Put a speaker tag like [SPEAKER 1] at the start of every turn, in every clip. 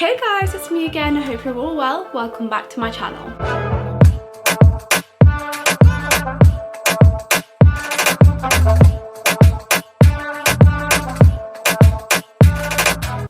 [SPEAKER 1] Hey guys, it's me again. I hope you're all well. Welcome back to my channel.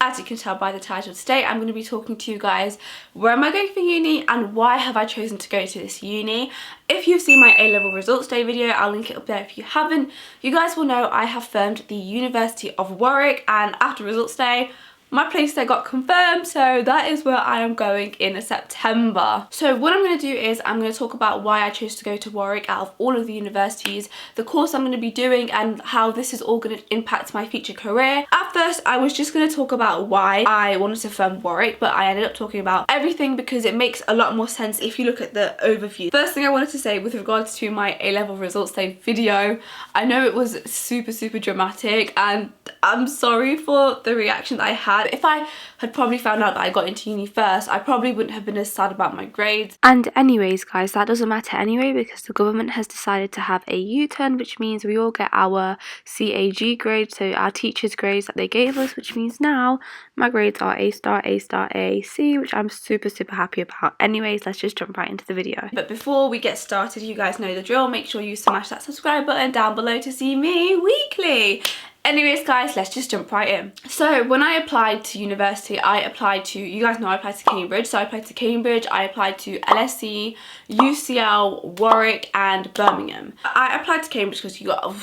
[SPEAKER 1] As you can tell by the title today, I'm going to be talking to you guys where am I going for uni and why have I chosen to go to this uni. If you've seen my A-level results day video, I'll link it up there if you haven't. You guys will know I have firmed the University of Warwick, and after results day my place there got confirmed, so that is where I am going in September. So what I'm going to do is I'm going to talk about why I chose to go to Warwick out of all of the universities, the course I'm going to be doing, and how this is all going to impact my future career. At first I was just going to talk about why I wanted to firm Warwick, but I ended up talking about everything because it makes a lot more sense if you look at the overview. First thing I wanted to say with regards to my A-level results day video, I know it was super dramatic and I'm sorry for the reaction that I had. If I had probably found out that I got into uni first, I probably wouldn't have been as sad about my grades. And anyways guys, that doesn't matter anyway because the government has decided to have a U-turn, which means we all get our CAG grades, so our teachers' grades that they gave us, which means now my grades are A star, A star, A, C, which I'm super happy about. Anyways, let's just jump right into the video. But before we get started, you guys know the drill. Make sure you smash that subscribe button down below to see me weekly. Anyways guys, let's just jump right in. So when I applied to university, I applied to, you guys know I applied to Cambridge, so I applied to Cambridge, I applied to LSE, UCL, Warwick and Birmingham. I applied to Cambridge because you got,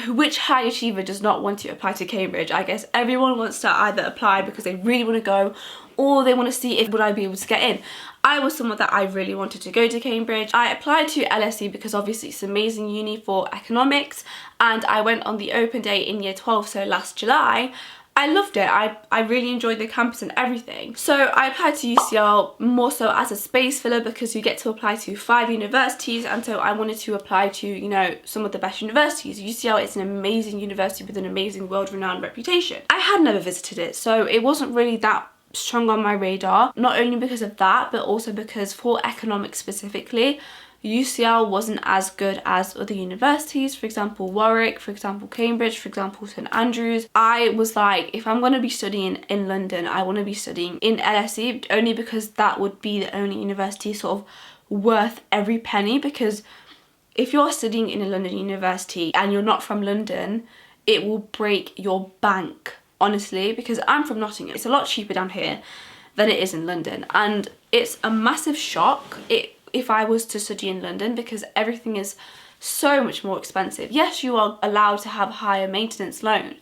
[SPEAKER 1] which high achiever does not want to apply to Cambridge? I guess everyone wants to either apply because they really want to go or they want to see if would I be able to get in. I was someone that I really wanted to go to Cambridge. I applied to LSE because obviously it's an amazing uni for economics, and I went on the open day in year 12, so last July. I loved it. I really enjoyed the campus and everything. So I applied to UCL more so as a space filler because you get to apply to 5 universities, and so I wanted to apply to, you know, some of the best universities. UCL is an amazing university with an amazing world-renowned reputation. I had never visited it, so it wasn't really that strong on my radar, not only because of that but also because for economics specifically, UCL wasn't as good as other universities, for example Warwick, for example Cambridge, for example St Andrews. I was like, if I'm going to be studying in London, I want to be studying in LSE, only because that would be the only university sort of worth every penny, because if you're studying in a London university and you're not from London, it will break your bank. Honestly, because I'm from Nottingham, it's a lot cheaper down here than it is in London, and it's a massive shock if I was to study in London because everything is so much more expensive. Yes, you are allowed to have a higher maintenance loan,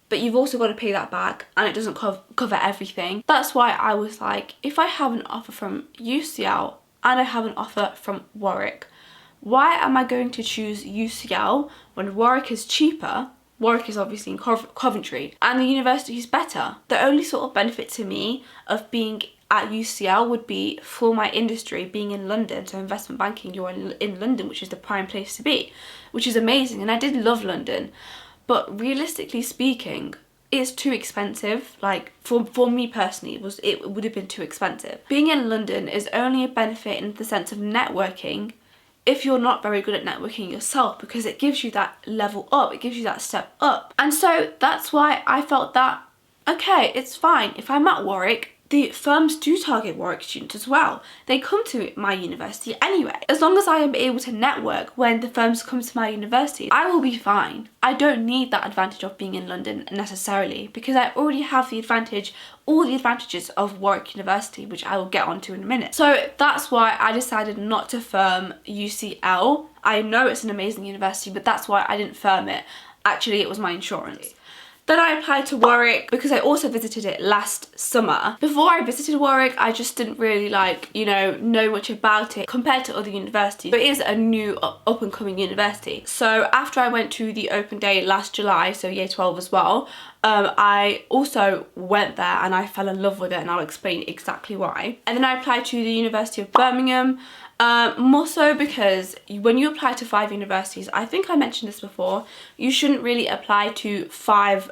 [SPEAKER 1] but you've also got to pay that back and it doesn't cover everything. That's why I was like, if I have an offer from UCL and I have an offer from Warwick, why am I going to choose UCL when Warwick is cheaper? Warwick is obviously in Coventry and the university is better. The only sort of benefit to me of being at UCL would be for my industry being in London, so investment banking, you're in London, which is the prime place to be, which is amazing, and I did love London, but realistically speaking, it's too expensive. Like for me personally, it would have been too expensive. Being in London is only a benefit in the sense of networking if you're not very good at networking yourself, because it gives you that level up, it gives you that step up. And so that's why I felt that, okay, it's fine. If I'm at Warwick, the firms do target Warwick students as well. They come to my university anyway. As long as I am able to network when the firms come to my university, I will be fine. I don't need that advantage of being in London necessarily, because I already have the advantage, all the advantages of Warwick University, which I will get onto in a minute. So that's why I decided not to firm UCL. I know it's an amazing university, but that's why I didn't firm it. Actually, it was my insurance. Then I applied to Warwick because I also visited it last summer. Before I visited Warwick, I just didn't really know much about it compared to other universities. So it is a new up and coming university. So after I went to the open day last July, so year 12 as well, I also went there and I fell in love with it, and I'll explain exactly why. And then I applied to the University of Birmingham. More so because when you apply to 5 universities, I think I mentioned this before, you shouldn't really apply to 5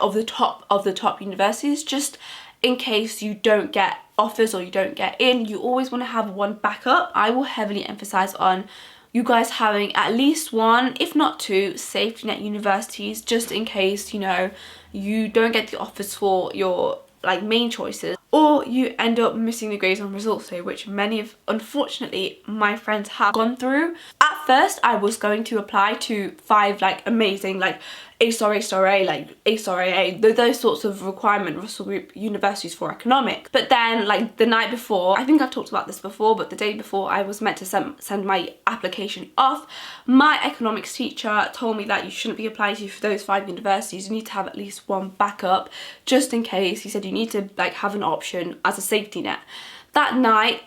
[SPEAKER 1] of the top universities, just in case you don't get offers or you don't get in. You always want to have one backup. I will heavily emphasize on you guys having at least 1, if not 2, safety net universities, just in case, you know, you don't get the offers for your like main choices, or you end up missing the grades on results day, which many of, unfortunately, my friends have gone through. At first I was going to apply to 5 like amazing like A*A*, like A*A*, those sorts of requirement Russell Group universities for economics. But then like the night before, I think I've talked about this before, but the day before I was meant to send my application off, my economics teacher told me that you shouldn't be applying to for those 5 universities. You need to have at least one backup just in case. He said you need to like have an option as a safety net. That night,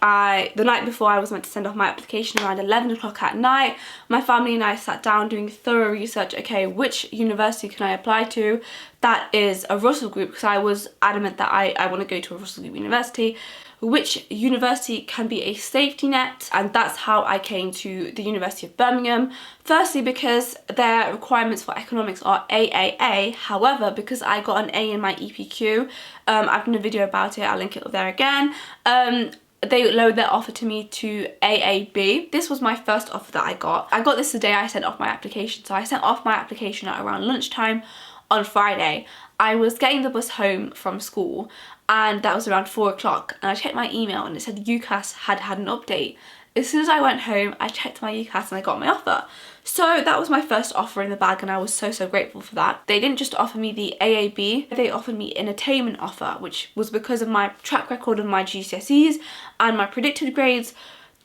[SPEAKER 1] the night before I was meant to send off my application around 11 o'clock at night, my family and I sat down doing thorough research. Okay, which university can I apply to that is a Russell Group, because I was adamant that I want to go to a Russell Group university. Which university can be a safety net, and that's how I came to the University of Birmingham. Firstly, because their requirements for economics are AAA, however, because I got an A in my EPQ, I've done a video about it, I'll link it up there again, they lowered their offer to me to AAB. This was my first offer that I got. I got this the day I sent off my application, so I sent off my application at around lunchtime on Friday. I was getting the bus home from school, and that was around 4 o'clock, and I checked my email and it said UCAS had an update. As soon as I went home, I checked my UCAS and I got my offer. So that was my first offer in the bag, and I was so grateful for that. They didn't just offer me the AAB, they offered me an attainment offer, which was because of my track record of my GCSEs and my predicted grades.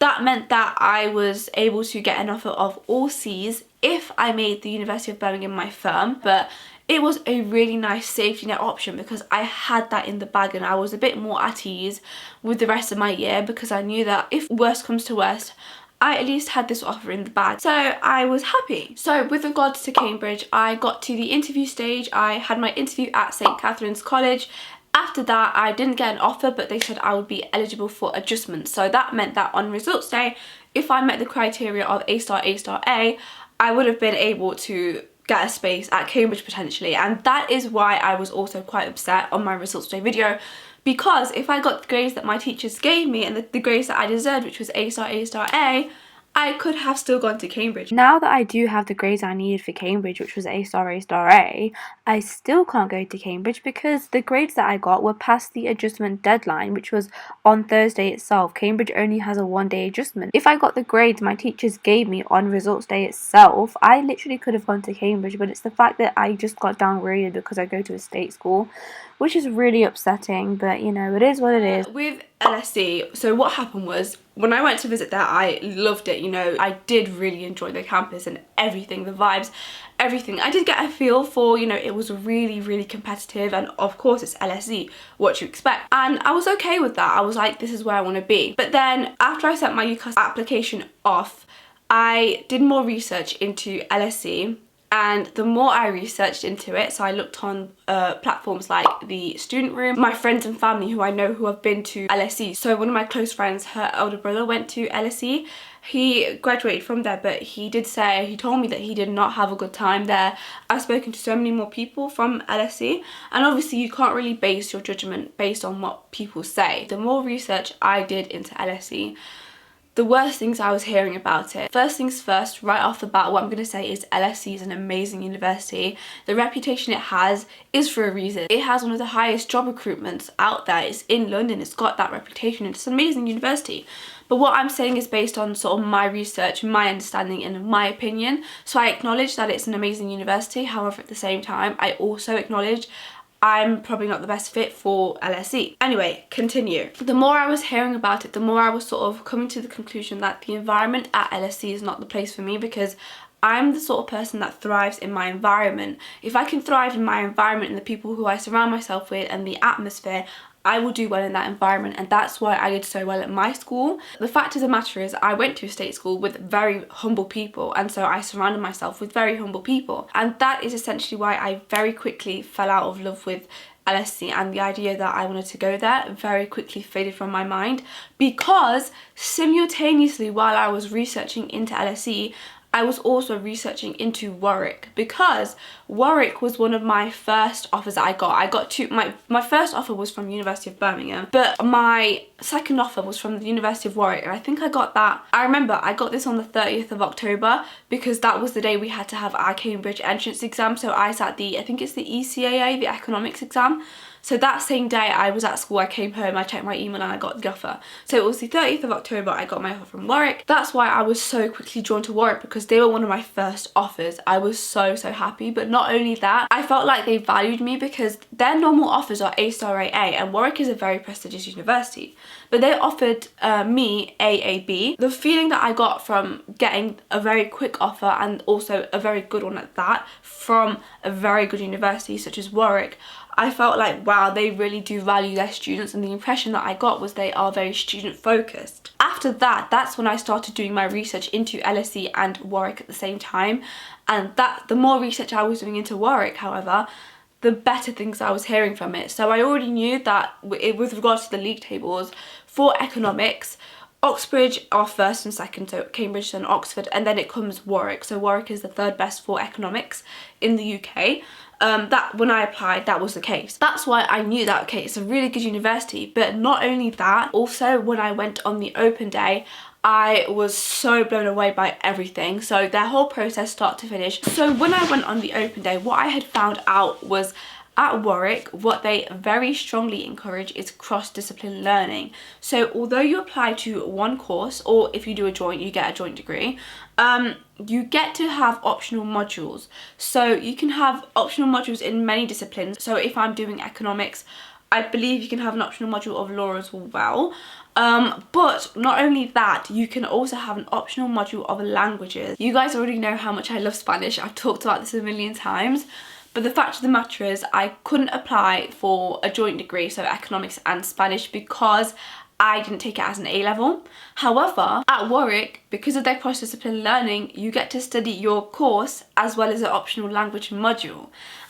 [SPEAKER 1] That meant that I was able to get an offer of all C's if I made the University of Birmingham my firm, but it was a really nice safety net option because I had that in the bag, and I was a bit more at ease with the rest of my year because I knew that if worst comes to worst, I at least had this offer in the bag. So I was happy. So with regards to Cambridge, I got to the interview stage. I had my interview at St Catherine's College. After that, I didn't get an offer, but they said I would be eligible for adjustment. So that meant that on results day, if I met the criteria of A*A*, I would have been able to get a space at Cambridge potentially. And that is why I was also quite upset on my results day video, because if I got the grades that my teachers gave me and the grades that I deserved, which was A*A*, I could have still gone to Cambridge. Now that I do have the grades I needed for Cambridge, which was A*A*, I still can't go to Cambridge because the grades that I got were past the adjustment deadline, which was on Thursday itself. Cambridge only has a 1-day adjustment. If I got the grades my teachers gave me on results day itself, I literally could have gone to Cambridge, but it's the fact that I just got downgraded because I go to a state school, which is really upsetting, but you know, it is what it is. With LSE, so what happened was, when I went to visit there, I loved it, you know, I did really enjoy the campus and everything, the vibes, everything. I did get a feel for, you know, it was really competitive, and of course it's LSE, what you expect. And I was okay with that. I was like, this is where I want to be. But then after I sent my UCAS application off, I did more research into LSE. And the more I researched into it, so I looked on platforms like the Student Room, my friends and family who I know who have been to LSE. So one of my close friends, her elder brother went to LSE. He graduated from there, but he told me that he did not have a good time there. I've spoken to so many more people from LSE, and obviously you can't really base your judgment based on what people say. The more research I did into LSE, the worst things I was hearing about it. First things first, right off the bat, what I'm going to say is LSE is an amazing university. The reputation it has is for a reason. It has one of the highest job recruitments out there. It's in London, it's got that reputation, it's an amazing university. But what I'm saying is based on sort of my research, my understanding and my opinion. So I acknowledge that it's an amazing university, however at the same time I also acknowledge I'm probably not the best fit for LSE. Anyway, continue. The more I was hearing about it, the more I was sort of coming to the conclusion that the environment at LSE is not the place for me, because I'm the sort of person that thrives in my environment. If I can thrive in my environment and the people who I surround myself with and the atmosphere, I will do well in that environment, and that's why I did so well at my school. The fact of the matter is I went to a state school with very humble people, and so I surrounded myself with very humble people, and that is essentially why I very quickly fell out of love with LSE, and the idea that I wanted to go there very quickly faded from my mind, because simultaneously while I was researching into LSE, I was also researching into Warwick, because Warwick was one of my first offers that I got my first offer was from University of Birmingham, but my second offer was from the University of Warwick, and I think I got that. I remember I got this on the 30th of October because that was the day we had to have our Cambridge entrance exam. So I sat I think it's the ECAA, the economics exam. So that same day I was at school, I came home, I checked my email and I got the offer. So it was the 30th of October I got my offer from Warwick. That's why I was so quickly drawn to Warwick, because they were one of my first offers. I was so happy. But not only that, I felt like they valued me, because their normal offers are A-star AA, and Warwick is a very prestigious university. But they offered me AAB. The feeling that I got from getting a very quick offer, and also a very good one at that, from a very good university such as Warwick, I felt like, wow, they really do value their students, and the impression that I got was they are very student focused. After that, that's when I started doing my research into LSE and Warwick at the same time, and the more research I was doing into Warwick, however, the better things I was hearing from it. So I already knew that with regards to the league tables, for economics, Oxbridge are first and second, so Cambridge and Oxford, and then it comes Warwick. So Warwick is the third best for economics in the UK. That when I applied, that was the case. That's why I knew that, okay, it's a really good university. But not only that, also when I went on the open day, I was so blown away by everything. So their whole process, start to finish. So when I went on the open day, what I had found out was, at Warwick, what they very strongly encourage is cross-discipline learning. So although you apply to one course, or if you do a joint, you get a joint degree, you get to have optional modules. So you can have optional modules in many disciplines. So if I'm doing economics, I believe you can have an optional module of law as well. But not only that, you can also have an optional module of languages. You guys already know how much I love Spanish. I've talked about this a million times. But the fact of the matter is, I couldn't apply for a joint degree, so economics and Spanish, because I didn't take it as an A-level. However, at Warwick, because of their cross-discipline learning, you get to study your course as well as an optional language module.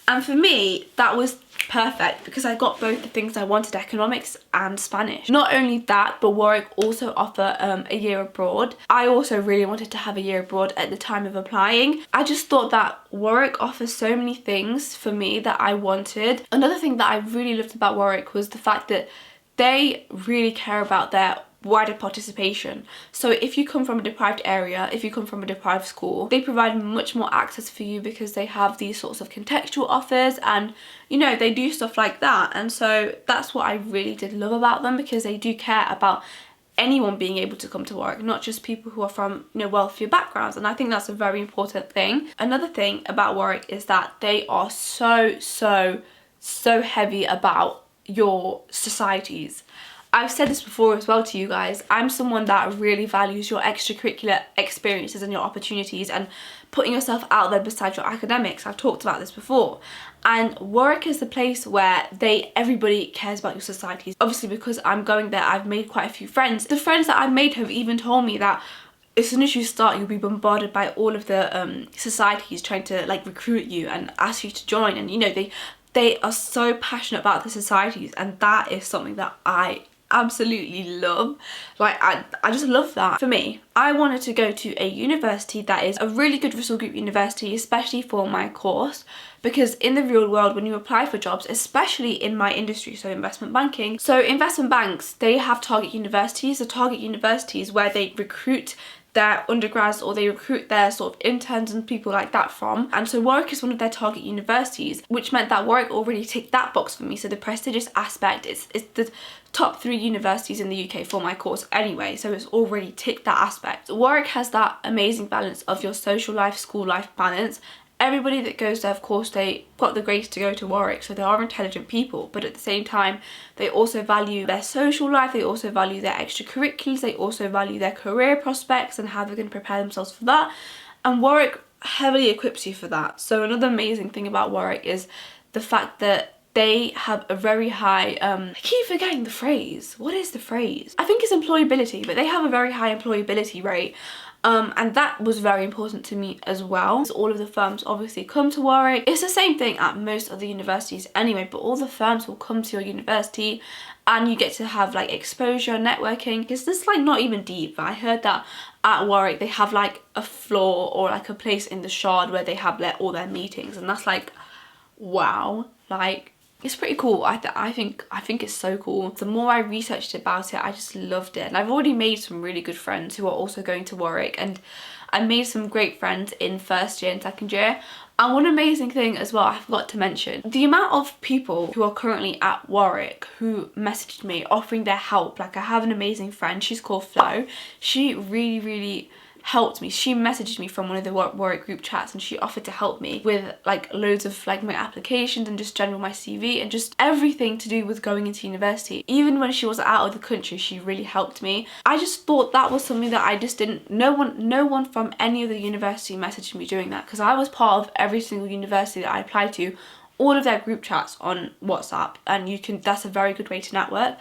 [SPEAKER 1] And for me, that was perfect, because I got both the things I wanted, economics and Spanish. Not only that, but Warwick also offer a year abroad. I also really wanted to have a year abroad at the time of applying. I just thought that Warwick offers so many things for me that I wanted. Another thing that I really loved about Warwick was the fact that they really care about their wider participation. So if you come from a deprived area, if you come from a deprived school, they provide much more access for you, because they have these sorts of contextual offers, and you know, they do stuff like that. And so that's what I really did love about them, because they do care about anyone being able to come to Warwick, not just people who are from, you know, wealthier backgrounds. And I think that's a very important thing. Another thing about Warwick is that they are so heavy about your societies. I've said this before as well to you guys, I'm someone that really values your extracurricular experiences and your opportunities and putting yourself out there besides your academics. I've talked about this before. And Warwick is the place where everybody cares about your societies. Obviously, because I'm going there, I've made quite a few friends. The friends that I've made have even told me that as soon as you start, you'll be bombarded by all of the societies trying to like recruit you and ask you to join. And you know, they are so passionate about the societies, and that is something that I absolutely love. Like I just love that. For me, I wanted to go to a university that is a really good Russell Group university, especially for my course, because in the real world, when you apply for jobs, especially in my industry, so investment banking, so investment banks, they have target universities. The target universities where they recruit their undergrads, or they recruit their sort of interns and people like that from. And so Warwick is one of their target universities, which meant that Warwick already ticked that box for me. So the prestigious aspect is the top 3 universities in the UK for my course anyway, so it's already ticked that aspect. Warwick has that amazing balance of your social life, school life balance. Everybody that goes there, of course, they got the grace to go to Warwick, so they are intelligent people, but at the same time, they also value their social life, they also value their extracurriculars, they also value their career prospects and how they're going to prepare themselves for that. And Warwick heavily equips you for that. So another amazing thing about Warwick is the fact that they have a very high, I keep forgetting the phrase. What is the phrase? I think it's employability, but they have a very high employability rate. And that was very important to me as well. So all of the firms obviously come to Warwick. It's the same thing at most of the universities anyway, but all the firms will come to your university and you get to have like exposure, networking. Because this is like not even deep, but I heard that at Warwick they have like a floor or like a place in the Shard where they have all their meetings, and that's like, wow, like it's pretty cool. I think it's so cool. The more I researched about it, I just loved it. And I've already made some really good friends who are also going to Warwick, and I made some great friends in first year and second year. And one amazing thing as well, I forgot to mention, the amount of people who are currently at Warwick who messaged me offering their help. Like, I have an amazing friend, she's called Flo. She really helped me. She messaged me from one of the Warwick group chats and she offered to help me with like loads of like my applications and just general my CV and just everything to do with going into university. Even when she was out of the country, she really helped me. I just thought that was something that I just didn't, no one from any of the university messaged me doing that, because I was part of every single university that I applied to, all of their group chats on WhatsApp, and that's a very good way to network.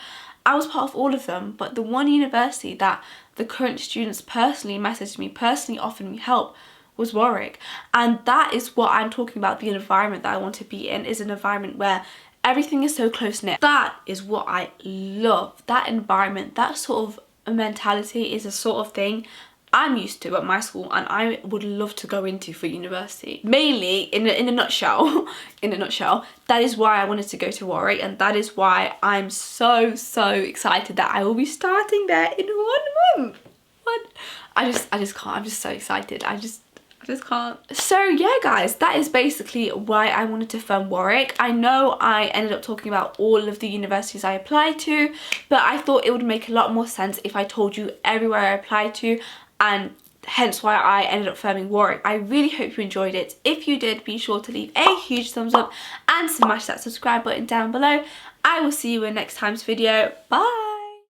[SPEAKER 1] I was part of all of them, but the one university that the current students personally messaged me, personally offered me help, was Warwick. And that is what I'm talking about. The environment that I want to be in is an environment where everything is so close-knit. That is what I love. That environment, that sort of mentality is a sort of thing I'm used to at my school and I would love to go into for university. Mainly, in a nutshell, that is why I wanted to go to Warwick, and that is why I'm so excited that I will be starting there in 1 month. What? I just can't. I'm just so excited. I just can't. So yeah guys, that is basically why I wanted to film Warwick. I know I ended up talking about all of the universities I applied to, but I thought it would make a lot more sense if I told you everywhere I applied to, and hence why I ended up filming Warwick. I really hope you enjoyed it. If you did, be sure to leave a huge thumbs up and smash that subscribe button down below. I will see you in next time's video. Bye!